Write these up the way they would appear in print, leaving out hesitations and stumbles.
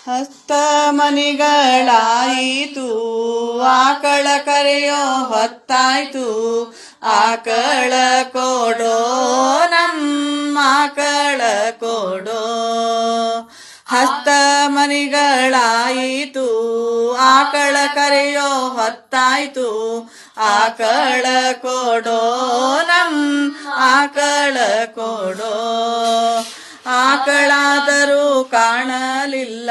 ಹಸ್ತ ಮನಿಗಳಾಯಿತು ಆಕಳ ಕರೆಯೋ ಹೊತ್ತಾಯ್ತು ಆಕಳ ಕೊಡೋ ನಮ್ಮ ಆಕಳ ಕೊಡೋ ಹಸ್ತ ಮನಿಗಳಾಯಿತು ಆಕಳ ಕರೆಯೋ ಹೊತ್ತಾಯ್ತು ಆಕಳ ಕೊಡೋ ನಮ್ಮ ಆಕಳ ಕೊಡೋ ಆಕಳಾದರೂ ಕಾಣಲಿಲ್ಲ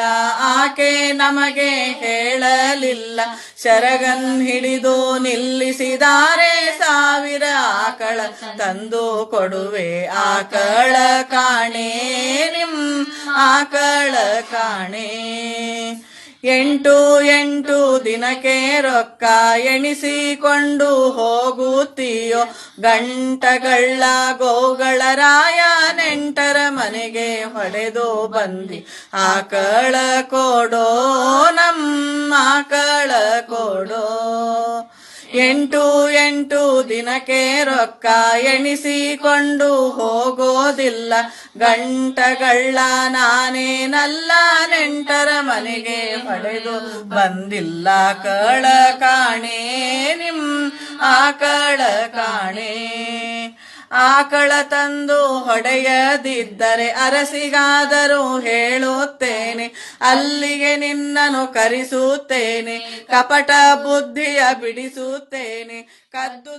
ಆಕೆ ನಮಗೆ ಹೇಳಲಿಲ್ಲ ಶರಗನ್ ಹಿಡಿದು ನಿಲ್ಲಿಸಿದ್ದಾರೆ ಸಾವಿರ ಆಕಳ ತಂದು ಕೊಡುವೆ ಆಕಳ ಕಾಣೆ ನಿಮ್ಮ ಆಕಳ ಕಾಣೆ ಎಂಟು ದಿನಕ್ಕೆ ರೊಕ್ಕ ಎಣಿಸಿಕೊಂಡು ಹೋಗುತ್ತೀಯೋ ಗಂಟಗಳ ಗೋಗಳ ರಾಯ ನೆಂಟರ ಮನೆಗೆ ಹೊಡೆದು ಬಂದಿ ಆಕಳ ಕೊಡೋ ನಮ್ಮ ಆಕಳ ಕೊಡೋ ಎಂಟು ದಿನಕ್ಕೆ ರೊಕ್ಕ ಎಣಿಸಿಕೊಂಡು ಹೋಗೋದಿಲ್ಲ ಗಂಟಗಳ ನಾನೇನಲ್ಲ ನೆಂಟರ ಮನೆಗೆ ಹೊಡೆದು ಬಂದಿಲ್ಲ ಆಕಳ ಕಾಣೆ ನಿಮ್ಮ ಆಕಳ ಕಾಣೆ ಆಕಳ ತಂದು ಹೊಡೆಯದಿದ್ದರೆ ಅರಸಿಗಾದರೂ ಹೇಳುತ್ತೇನೆ ಅಲ್ಲಿಗೆ ನಿನ್ನನ್ನು ಕರೆಸುತ್ತೇನೆ ಕಪಟ ಬುದ್ಧಿಯ ಬಿಡಿಸುತ್ತೇನೆ ಕದ್ದು